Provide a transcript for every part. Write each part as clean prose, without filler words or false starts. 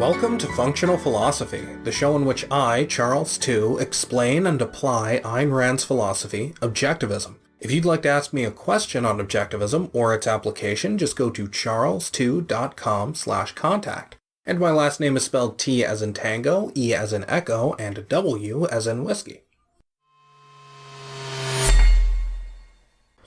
Welcome to Functional Philosophy, the show in which I, Charles II, explain and apply Ayn Rand's philosophy, objectivism. If you'd like to ask me a question on objectivism or its application, just go to charles2.com/contact. And my last name is spelled T as in tango, E as in echo, and W as in whiskey.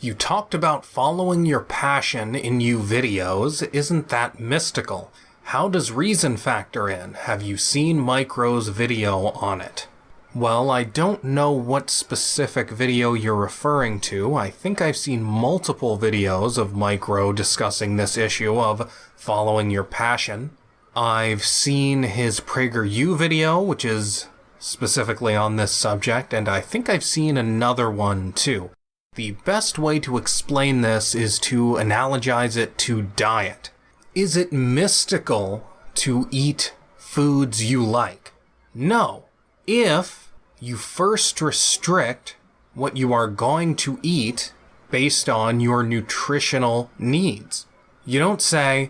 You talked about following your passion in you videos. Isn't that mystical? How does reason factor in? Have you seen Mike Rowe's video on it? Well, I don't know what specific video you're referring to. I think I've seen multiple videos of Mike Rowe discussing this issue of following your passion. I've seen his PragerU video, which is specifically on this subject, and I think I've seen another one too. The best way to explain this is to analogize it to diet. Is it mystical to eat foods you like? No. If you first restrict what you are going to eat based on your nutritional needs. You don't say,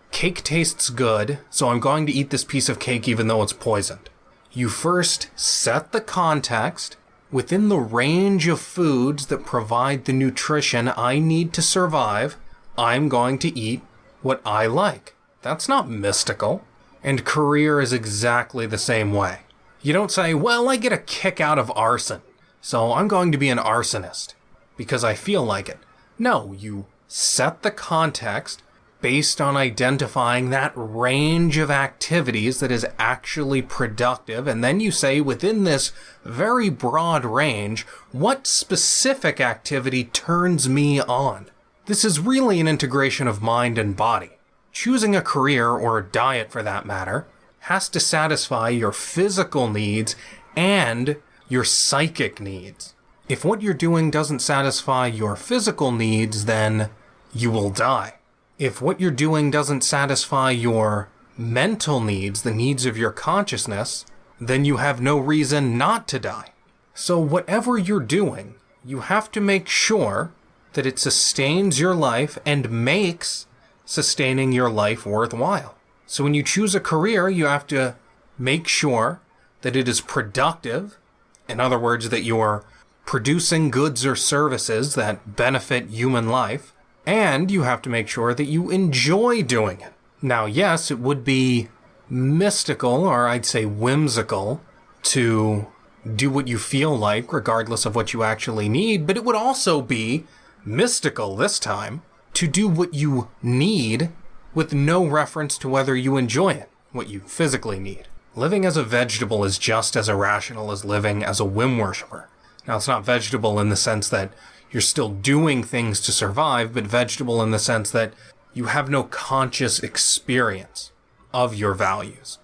cake tastes good, so I'm going to eat this piece of cake even though it's poisoned. You first set the context within the range of foods that provide the nutrition I need to survive. I'm going to eat what I like. That's not mystical. And career is exactly the same way. You don't say, well, I get a kick out of arson, so I'm going to be an arsonist because I feel like it. No, you set the context based on identifying that range of activities that is actually productive, and then you say within this very broad range, what specific activity turns me on? This is really an integration of mind and body. Choosing a career, or a diet for that matter, has to satisfy your physical needs and your psychic needs. If what you're doing doesn't satisfy your physical needs, then you will die. If what you're doing doesn't satisfy your mental needs, the needs of your consciousness, then you have no reason not to die. So whatever you're doing, you have to make sure that it sustains your life and makes sustaining your life worthwhile. So when you choose a career, you have to make sure that it is productive. In other words, that you're producing goods or services that benefit human life. And you have to make sure that you enjoy doing it. Now, yes, it would be mystical, or I'd say whimsical, to do what you feel like, regardless of what you actually need, but it would also be mystical this time to do what you need with no reference to whether you enjoy it, what you physically need. Living as a vegetable is just as irrational as living as a whim worshiper. Now, it's not vegetable in the sense that you're still doing things to survive, but vegetable in the sense that you have no conscious experience of your values.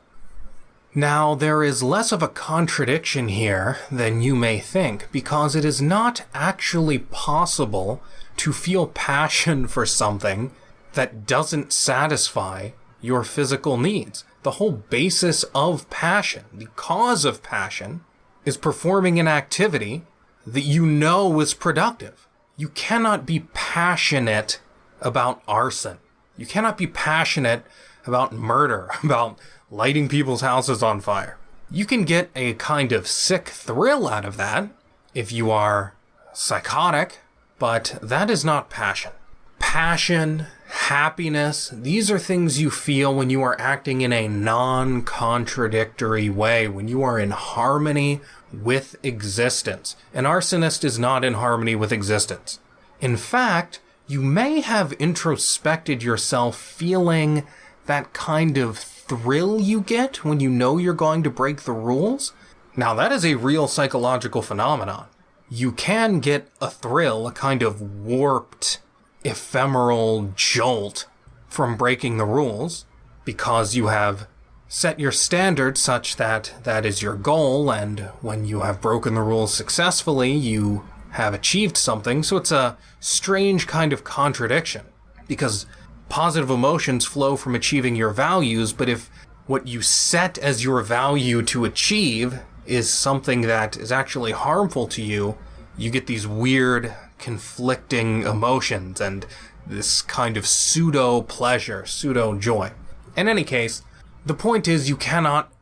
Now, there is less of a contradiction here than you may think, because it is not actually possible to feel passion for something that doesn't satisfy your physical needs. The whole basis of passion, the cause of passion, is performing an activity that you know is productive. You cannot be passionate about arson. You cannot be passionate about murder, about lighting people's houses on fire. You can get a kind of sick thrill out of that if you are psychotic, but that is not passion. Passion, happiness, these are things you feel when you are acting in a non-contradictory way, when you are in harmony with existence. An arsonist is not in harmony with existence. In fact, you may have introspected yourself feeling that kind of thrill you get when you know you're going to break the rules. Now, that is a real psychological phenomenon. You can get a thrill, a kind of warped, ephemeral jolt from breaking the rules, because you have set your standard such that that is your goal, and when you have broken the rules successfully, you have achieved something. So it's a strange kind of contradiction, because positive emotions flow from achieving your values, but if what you set as your value to achieve is something that is actually harmful to you, you get these weird, conflicting emotions and this kind of pseudo-pleasure, pseudo-joy. In any case, The point is, you cannot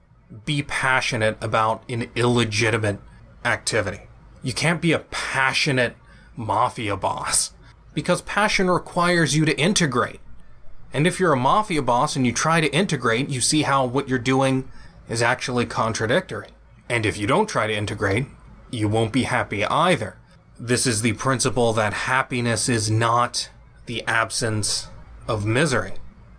be passionate about an illegitimate activity. You can't be a passionate mafia boss, because passion requires you to integrate. And if you're a mafia boss and you try to integrate, you see how what you're doing is actually contradictory. And if you don't try to integrate, you won't be happy either. This is the principle that happiness is not the absence of misery.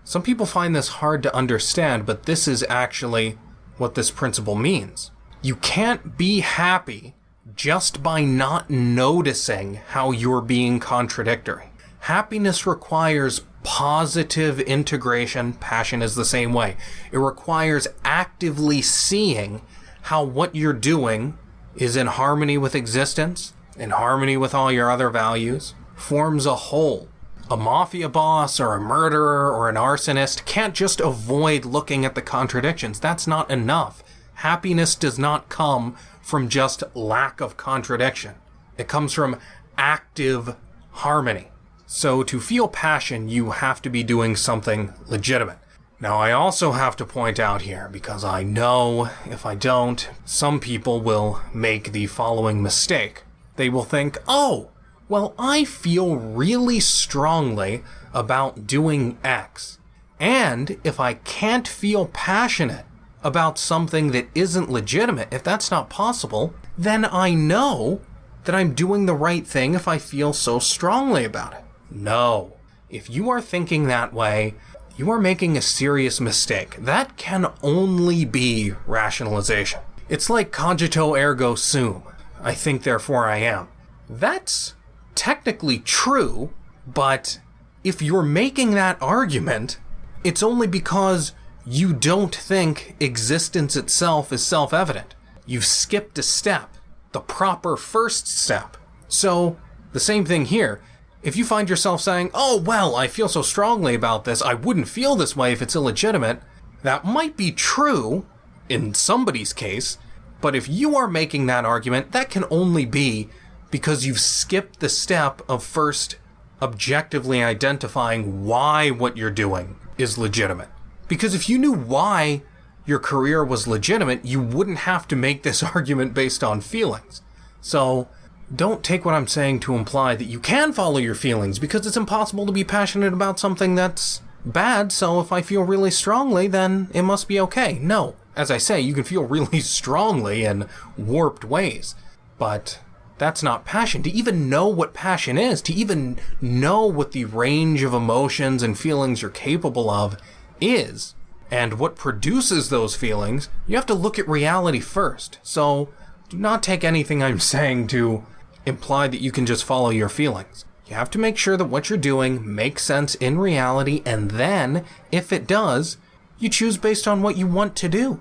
Some people find this hard to understand, but this is actually what this principle means. You can't be happy just by not noticing how you're being contradictory. Happiness requires positive integration. Passion is the same way. It requires actively seeing how what you're doing is in harmony with existence, in harmony with all your other values, forms a whole. A mafia boss or a murderer or an arsonist can't just avoid looking at the contradictions. That's not enough. Happiness does not come from just lack of contradiction. It comes from active harmony. So to feel passion, you have to be doing something legitimate. Now, I also have to point out here, because I know if I don't, some people will make the following mistake. They will think, oh, well, I feel really strongly about doing X. And if I can't feel passionate about something that isn't legitimate, if that's not possible, then I know that I'm doing the right thing if I feel so strongly about it. No. If you are thinking that way, you are making a serious mistake. That can only be rationalization. It's like cogito ergo sum. I think, therefore I am. That's technically true, but if you're making that argument, it's only because you don't think existence itself is self-evident. You've skipped a step, the proper first step. So, the same thing here. If you find yourself saying, oh, well, I feel so strongly about this, I wouldn't feel this way if it's illegitimate, that might be true in somebody's case, but if you are making that argument, that can only be because you've skipped the step of first objectively identifying why what you're doing is legitimate. Because if you knew why your career was legitimate, you wouldn't have to make this argument based on feelings. So, don't take what I'm saying to imply that you can follow your feelings, because it's impossible to be passionate about something that's bad, so if I feel really strongly, then it must be okay. No. As I say, you can feel really strongly in warped ways, but that's not passion. To even know what passion is, to even know what the range of emotions and feelings you're capable of is, and what produces those feelings, you have to look at reality first. So, do not take anything I'm saying to imply that you can just follow your feelings. You have to make sure that what you're doing makes sense in reality, and then, if it does, you choose based on what you want to do.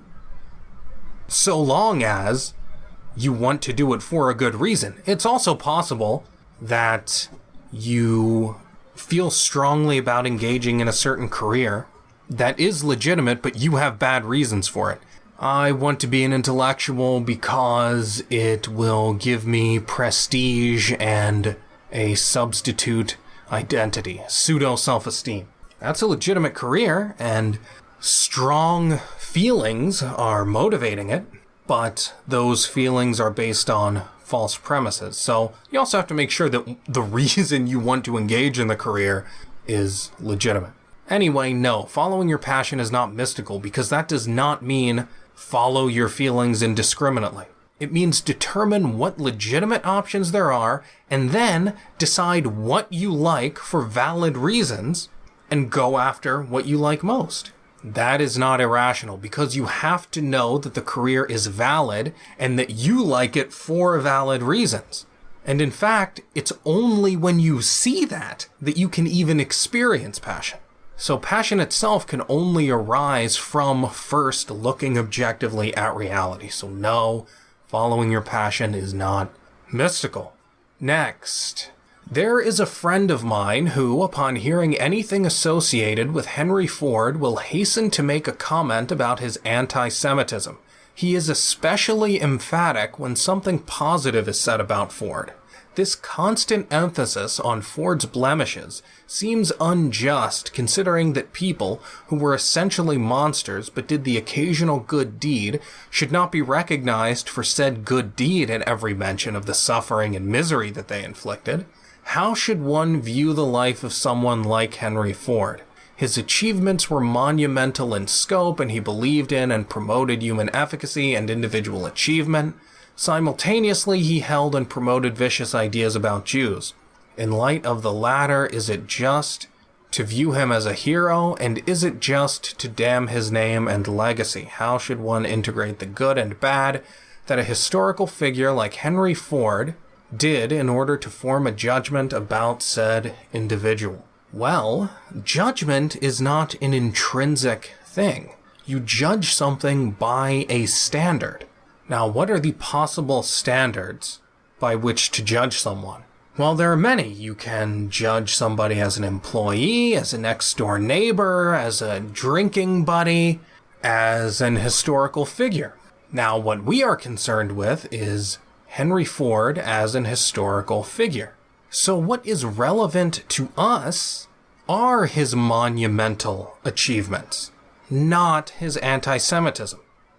So long as you want to do it for a good reason. It's also possible that you feel strongly about engaging in a certain career that is legitimate, but you have bad reasons for it. I want to be an intellectual because it will give me prestige and a substitute identity, pseudo-self-esteem. That's a legitimate career, and strong feelings are motivating it, but those feelings are based on false premises. So you also have to make sure that the reason you want to engage in the career is legitimate. Anyway, no, following your passion is not mystical, because that does not mean follow your feelings indiscriminately. It means determine what legitimate options there are, and then decide what you like for valid reasons, and go after what you like most. That is not irrational, because you have to know that the career is valid, and that you like it for valid reasons. And in fact, it's only when you see that you can even experience passion. So passion itself can only arise from first looking objectively at reality. So no, following your passion is not mystical. Next, there is a friend of mine who, upon hearing anything associated with Henry Ford, will hasten to make a comment about his antisemitism. He is especially emphatic when something positive is said about Ford. This constant emphasis on Ford's blemishes seems unjust, considering that people who were essentially monsters but did the occasional good deed should not be recognized for said good deed at every mention of the suffering and misery that they inflicted. How should one view the life of someone like Henry Ford? His achievements were monumental in scope, and he believed in and promoted human efficacy and individual achievement. Simultaneously, he held and promoted vicious ideas about Jews. In light of the latter, is it just to view him as a hero, and is it just to damn his name and legacy? How should one integrate the good and bad that a historical figure like Henry Ford did in order to form a judgment about said individual? Well, judgment is not an intrinsic thing. You judge something by a standard. Now, what are the possible standards by which to judge someone? Well, there are many. You can judge somebody as an employee, as a next-door neighbor, as a drinking buddy, as an historical figure. Now, what we are concerned with is Henry Ford as an historical figure. So what is relevant to us are his monumental achievements, not his anti-Semitism.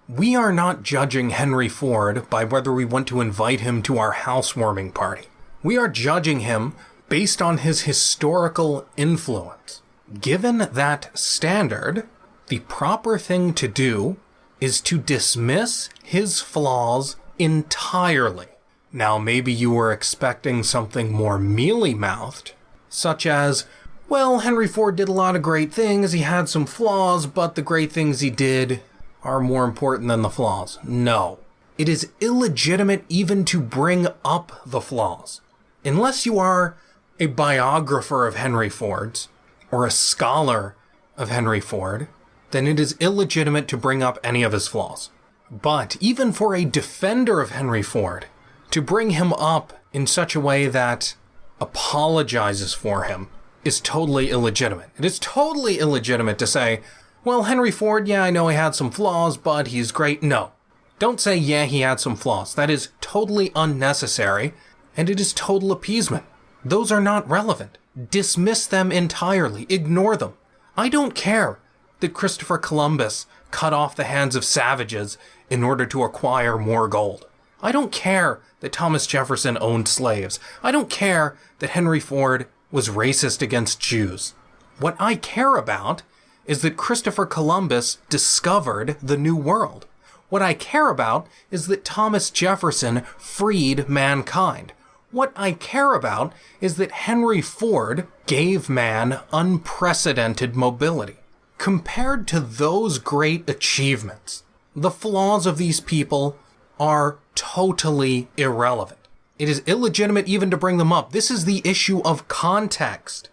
We are not judging Henry Ford by whether we want to invite him to our housewarming party. We are judging him based on his historical influence. Given that standard, the proper thing to do is to dismiss his flaws entirely. Now, maybe you were expecting something more mealy-mouthed, such as, well, Henry Ford did a lot of great things, he had some flaws, but the great things he did are more important than the flaws. No. It is illegitimate even to bring up the flaws. Unless you are a biographer of Henry Ford's, or a scholar of Henry Ford, then it is illegitimate to bring up any of his flaws. But even for a defender of Henry Ford, to bring him up in such a way that apologizes for him is totally illegitimate. It is totally illegitimate to say, well, Henry Ford, yeah, I know he had some flaws, but he's great. No. Don't say, yeah, he had some flaws. That is totally unnecessary, and it is total appeasement. Those are not relevant. Dismiss them entirely. Ignore them. I don't care that Christopher Columbus cut off the hands of savages in order to acquire more gold. I don't care that Thomas Jefferson owned slaves. I don't care that Henry Ford was racist against Jews. What I care about is that Christopher Columbus discovered the New World. What I care about is that Thomas Jefferson freed mankind. What I care about is that Henry Ford gave man unprecedented mobility. Compared to those great achievements, the flaws of these people are totally irrelevant. It is illegitimate even to bring them up. This is the issue of context.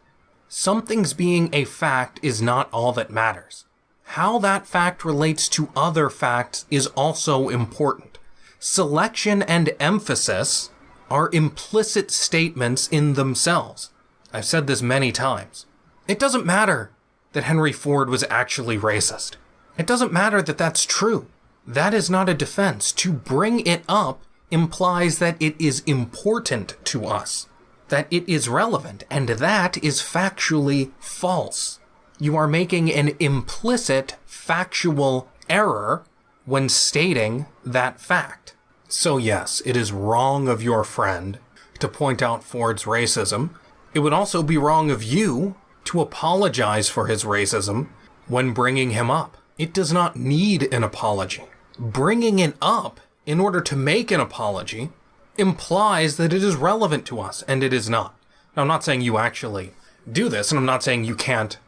Something's being a fact is not all that matters. How that fact relates to other facts is also important. Selection and emphasis are implicit statements in themselves. I've said this many times. It doesn't matter that Henry Ford was actually racist. It doesn't matter that that's true. That is not a defense. To bring it up implies that it is important to us, that it is relevant, and that is factually false. You are making an implicit factual error when stating that fact. So yes, it is wrong of your friend to point out Ford's racism. It would also be wrong of you to apologize for his racism when bringing him up. It does not need an apology. Bringing it up in order to make an apology implies that it is relevant to us, and it is not. Now, I'm not saying you actually do this, and I'm not saying you can't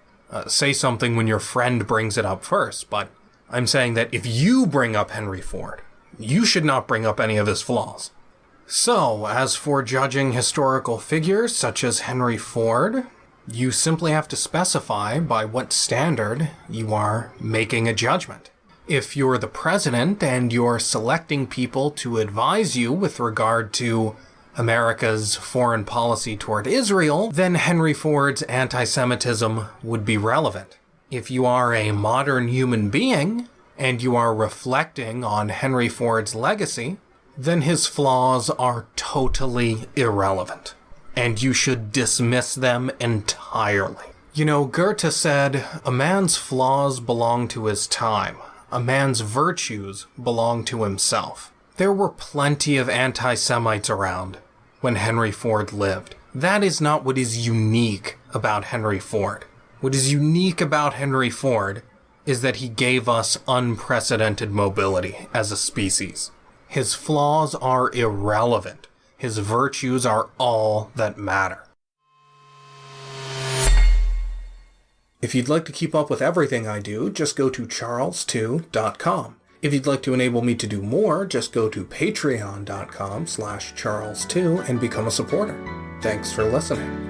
say something when your friend brings it up first, but I'm saying that if you bring up Henry Ford, you should not bring up any of his flaws. So, as for judging historical figures such as Henry Ford, you simply have to specify by what standard you are making a judgment. If you're the president and you're selecting people to advise you with regard to America's foreign policy toward Israel, then Henry Ford's anti-Semitism would be relevant. If you are a modern human being and you are reflecting on Henry Ford's legacy, then his flaws are totally irrelevant, and you should dismiss them entirely. You know, Goethe said, "A man's flaws belong to his time. A man's virtues belong to himself." There were plenty of anti-Semites around when Henry Ford lived. That is not what is unique about Henry Ford. What is unique about Henry Ford is that he gave us unprecedented mobility as a species. His flaws are irrelevant. His virtues are all that matter. If you'd like to keep up with everything I do, just go to charles2.com. If you'd like to enable me to do more, just go to patreon.com/charles2 and become a supporter. Thanks for listening.